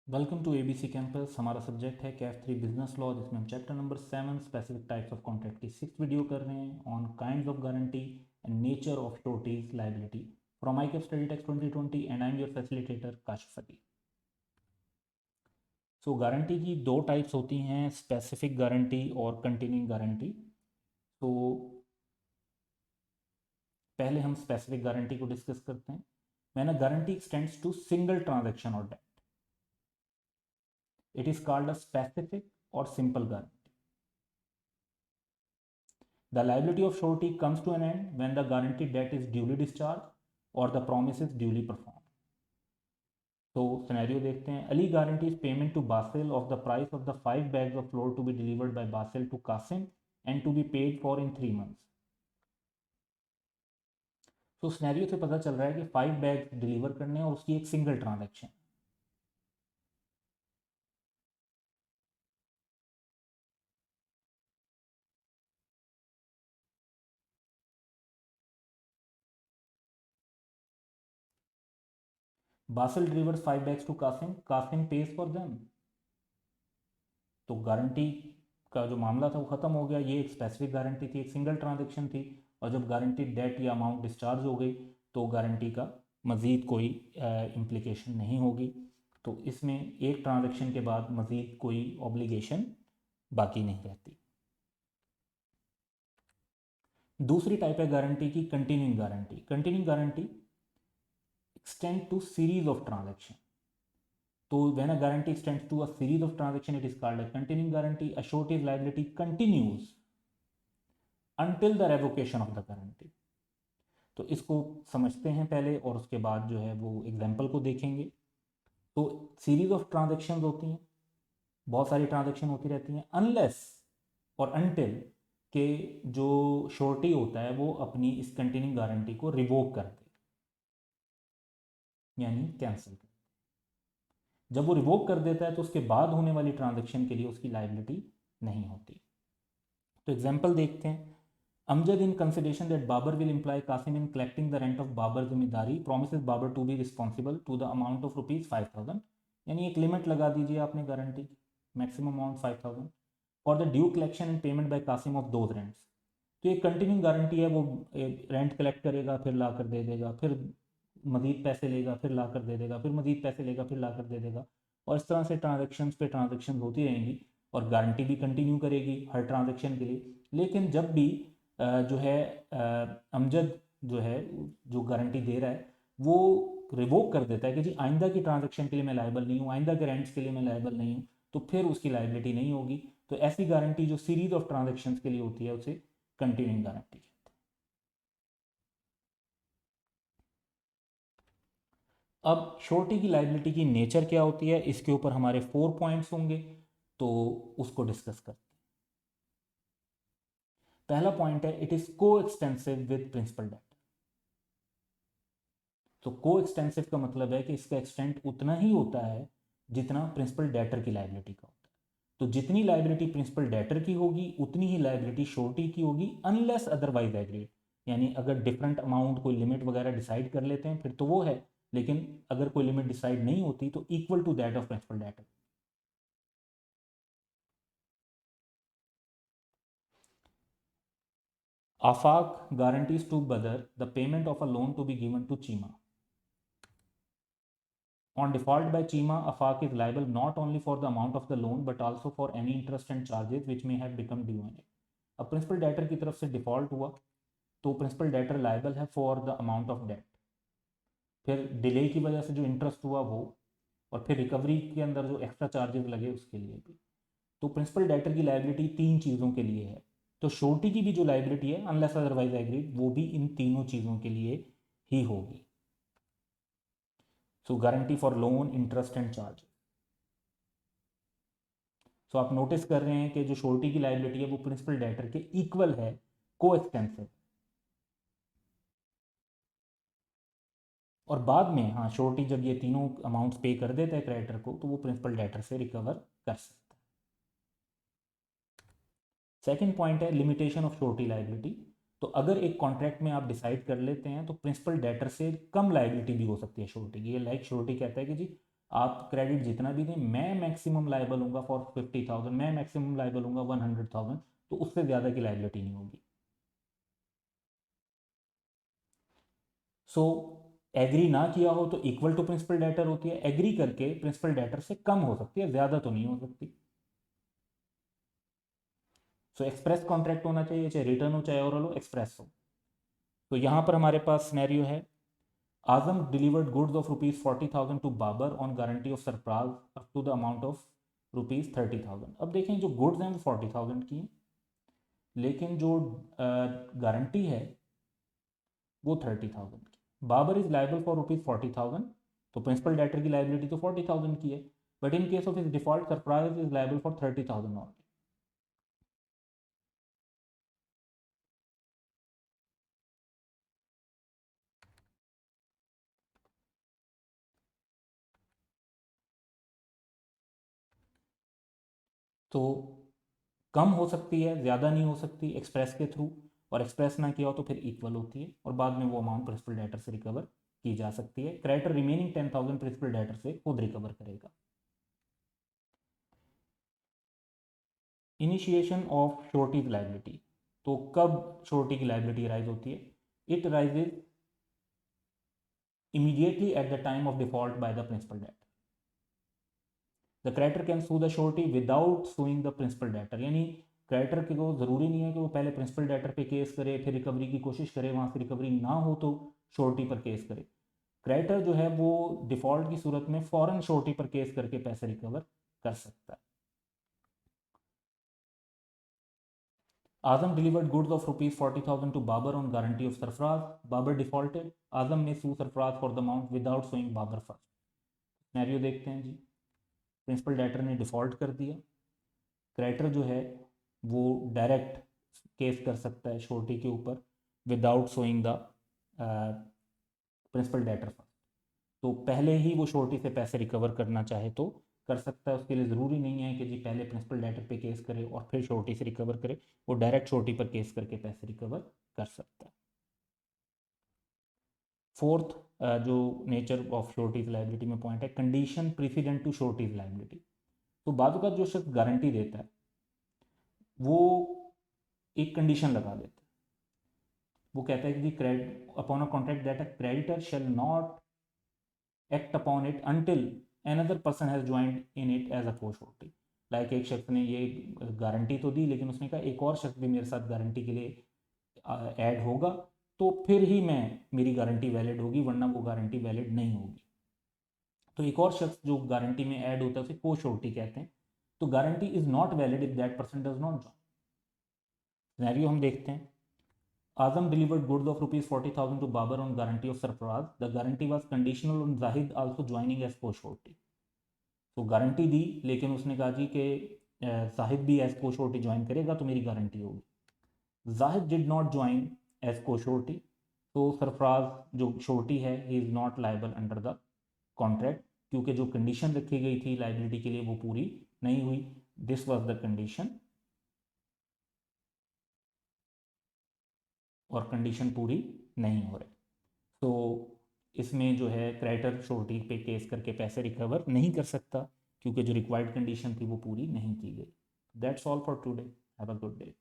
Welcome to ABC campus. हमारा subject है CAF 3 business law, जिसमें हम chapter number 7 specific types of contract की 6th वीडियो कर रहे हैं on kinds of guarantee and nature of sureties liability from I CAF study text 2020 and I am your facilitator Kashif Ali. So guarantee की दो types होती हैं, स्पेसिफिक गारंटी और continuing guarantee. तो पहले हम स्पेसिफिक गारंटी को डिस्कस करते हैं। मैंने guarantee extends to single transaction और debt. It is called a specific or simple guarantee. The liability of surety comes to an end when the guaranteed debt is duly discharged or the promise is duly performed. तो scenario देखते हैं। Ali guarantees payment to Basil of the price of the 5 bags of flour to be delivered by Basil to Qasim and to be paid for in 3 months. तो scenario से पता चल रहा है कि 5 बैग डिलीवर करने हैं और उसकी एक single transaction. Basil delivers 5 bags to Qasim. Qasim pays for them. तो गारंटी का जो मामला था वो ख़त्म हो गया। ये एक स्पेसिफिक गारंटी थी, एक सिंगल ट्रांजैक्शन थी, और जब गारंटी डेट या अमाउंट डिस्चार्ज हो गई तो गारंटी का मज़ीद कोई इम्प्लीकेशन नहीं होगी। तो इसमें एक ट्रांजैक्शन के बाद मज़ीद कोई ऑब्लिगेशन बाकी नहीं रहती। दूसरी टाइप है गारंटी की continuing guarantee. Continuing guarantee extend to series of transaction. So when a guarantee extends to a series of transactions, it is called a continuing guarantee. A surety's liability continues until the revocation of the guarantee. तो इसको समझते हैं पहले और उसके बाद जो है वो एग्जाम्पल को देखेंगे। तो सीरीज ऑफ ट्रांजेक्शन होती हैं, बहुत सारी ट्रांजेक्शन होती रहती हैं, अनलेस और अनटिल के जो श्योरिटी होता है वो अपनी इस कंटिन्यूइंग गारंटी को रिवोक कर दे, यानी कैंसिल कर। जब वो रिवोक कर देता है तो उसके बाद होने वाली ट्रांजेक्शन के लिए उसकी लायबिलिटी नहीं होती। तो एग्जाम्पल देखते हैं। Amjad in consideration that Babar will employ Kasim in collecting the rent of Babar जिम्मेदारी promises Babar to be responsible to the amount of ₹5,000, यानी एक लिमिट लगा दीजिए आपने गारंटी की, maximum amount 5,000 for the due collection and payment by Kasim of those rents. तो ये continue guarantee है, वो रेंट कलेक्ट करेगा, फिर ला कर दे देगा, फिर मजीद पैसे लेगा, फिर ला कर दे देगा, फिर मजीद पैसे लेगा, फिर ला कर दे देगा, और इस तरह से ट्रांजेक्शन पे ट्रांजेक्शन होती रहेंगी और गारंटी भी कंटिन्यू करेगी हर ट्रांजेक्शन के लिए। लेकिन जब भी जो है अमजद जो है जो गारंटी दे रहा है वो रिवोक कर देता है कि जी आइंदा की ट्रांजेक्शन के लिए मैं लायबल नहीं हूँ, आइंदा के रेंट्स के लिए मैं लायबल नहीं हूँ, तो फिर उसकी लायबिलिटी नहीं होगी। तो ऐसी गारंटी जो सीरीज ऑफ ट्रांजेक्शन के लिए होती है उसे कंटिन्यूइंग गारंटी कहते हैं। अब श्योरिटी की लायबिलिटी की नेचर क्या होती है, इसके ऊपर हमारे 4 पॉइंट्स होंगे, तो उसको डिस्कस करते हैं। पहला पॉइंट है, इट इज को एक्सटेंसिव विद प्रिंसिपल डेट। तो को एक्सटेंसिव का मतलब है कि इसका एक्सटेंट उतना ही होता है जितना प्रिंसिपल डेटर की लायबिलिटी का होता है। तो जितनी लायबिलिटी प्रिंसिपल डेटर की होगी उतनी ही लायबिलिटी श्योरिटी की होगी, अनलेस अदरवाइज एग्रीड। यानी अगर डिफरेंट अमाउंट कोई लिमिट वगैरह डिसाइड कर लेते हैं फिर तो वो है, लेकिन अगर कोई लिमिट डिसाइड नहीं होती तो equal to that of principal debtor. Afaq guarantees to Badr the payment of a loan to be given to Chima. On default by Chima, Afaq is liable not only for the amount of the loan but also for any interest and charges which may have become due on it. अब principal debtor की तरफ से default हुआ तो principal debtor liable है for the amount of debt, फिर delay की वजह से जो इंटरेस्ट हुआ वो, और फिर रिकवरी के अंदर जो एक्स्ट्रा चार्जेस लगे उसके लिए भी। तो प्रिंसिपल डेटर की लायबिलिटी 3 चीज़ों के लिए है। तो श्योरिटी की भी जो लायबिलिटी है अनलेस अदरवाइज एग्रीड वो भी इन तीनों चीज़ों के लिए ही होगी। So guarantee for loan, interest and charge. So आप नोटिस कर रहे हैं कि जो श्योरिटी की लायबिलिटी है वो प्रिंसिपल डेटर के इक्वल है, को एक्सटेंसिव। और बाद में हाँ श्योरिटी जब ये तीनों अमाउंट्स पे कर देता है क्रेडिटर को तो वो प्रिंसिपल डेटर से रिकवर कर सकता है। सेकेंड पॉइंट है लिमिटेशन ऑफ श्योरिटी लायबिलिटी। तो अगर एक कॉन्ट्रैक्ट में आप डिसाइड कर लेते हैं तो प्रिंसिपल डेटर से कम लायबिलिटी भी हो सकती है श्योरिटी की। ये लाइक श्योरिटी कहता है कि जी आप क्रेडिट जितना भी दें, मैं मैक्सिमम लाइबल हूँगा फॉर 50,000, मैं मैक्सिमम लाइबल हूँगा 100,000, तो उससे ज़्यादा की लाइबिलिटी नहीं होगी। सो एग्री ना किया हो तो इक्वल टू प्रिंसिपल डेटर होती है, एग्री करके प्रिंसिपल डेटर से कम हो सकती है, ज़्यादा तो नहीं हो सकती। सो एक्सप्रेस कॉन्ट्रैक्ट होना चाहिए, चाहे रिटर्न हो चाहे ओरल हो, एक्सप्रेस हो। तो यहाँ पर हमारे पास सिनेरियो है, Azam delivered goods of ₹40,000 to Babar on guarantee of Sarfaraz up to the amount of ₹30,000। अब देखें जो गुड्स हैं वो 40,000 की हैं, लेकिन जो गारंटी है वो 30,000 की। बाबर इज लाइबल फॉर ₹40,000, तो प्रिंसिपल डेटर की लाइबिलिटी तो 40,000 की है, but in case of is default surprise is liable for 30,000 only. तो कम हो सकती है, ज़्यादा नहीं हो सकती एक्सप्रेस के थ्रू, और एक्सप्रेस ना किया हो तो फिर इक्वल होती है, और बाद में वो अमाउंट प्रिंसिपल डेटर से रिकवर की जा सकती है। क्रेडिटर रिमेनिंग 10,000 प्रिंसिपल डेटर से खुद रिकवर करेगा। इनिशिएशन ऑफ श्योरिटीज लाइबिलिटी, तो कब श्योरिटी की लाइबिलिटी राइज होती है? It rises immediately at the time of default by the principal debtor. The creditor can sue the surety without suing the principal debtor, यानी creditor को ज़रूरी नहीं है कि वो पहले प्रिंसिपल डेटर पे केस करे, फिर रिकवरी की कोशिश करे, वहाँ से रिकवरी ना हो तो श्योरिटी पर केस करे। क्रेडिटर जो है वो डिफॉल्ट की सूरत में फॉरन श्योरिटी पर केस करके पैसे रिकवर कर सकता है। Azam delivered goods of ₹40,000 to Babar on guarantee of Sarfaraz, Babar defaulted, Azam ने sue Sarfaraz for the amount without suing Babar first. Scenario देखते हैं जी, प्रिंसिपल डेटर ने डिफ़ॉल्ट कर दिया, क्रेडिटर जो है वो डायरेक्ट केस कर सकता है श्योरिटी के ऊपर without showing the principal debtor first. तो पहले ही वो श्योरिटी से पैसे रिकवर करना चाहे तो कर सकता है, उसके लिए ज़रूरी नहीं है कि जी पहले प्रिंसिपल डेटर पे केस करे और फिर श्योरिटी से रिकवर करे, वो डायरेक्ट श्योरिटी पर केस करके पैसे रिकवर कर सकता है। फोर्थ जो नेचर ऑफ श्योरिटीज लाइबिलिटी में पॉइंट है, condition precedent to sureties liability. तो बाजू का जो शख्स गारंटी देता है वो एक कंडीशन लगा देता है, वो कहता है कि जी credit upon a contract that a creditor shall not act upon it until another person has joined in it as a co-surety. Like एक शख्स ने ये गारंटी तो दी, लेकिन उसने कहा एक और शख्स भी मेरे साथ गारंटी के लिए ऐड होगा तो फिर ही मैं मेरी गारंटी वैलिड होगी, वरना वो गारंटी वैलिड नहीं होगी। तो एक और शख्स जो गारंटी में ऐड होता है उसे को श्योरिटी कहते हैं। तो guarantee is not valid if that person does not join. Scenario हम देखते हैं, Azam delivered goods of ₹40,000 to Babar on guarantee of Sarfaraz, the guarantee was conditional on Zahid also joining as को श्योरिटी। तो गारंटी दी, लेकिन उसने कहा जी कि जाहिद भी एज को श्योरिटी ज्वाइन करेगा तो मेरी गारंटी होगी। Zahid did not join as को श्योरिटी, तो सरफराज जो श्योरिटी है he is not liable under the contract, क्योंकि जो कंडीशन रखी गई थी लाइबिलिटी के लिए वो पूरी नहीं हुई। दिस वाज द कंडीशन, और कंडीशन पूरी नहीं हो रही, तो इसमें जो है क्रेडिटर श्योरिटी पे केस करके पैसे रिकवर नहीं कर सकता, क्योंकि जो रिक्वायर्ड कंडीशन थी वो पूरी नहीं की गई। That's all for today, have a good day.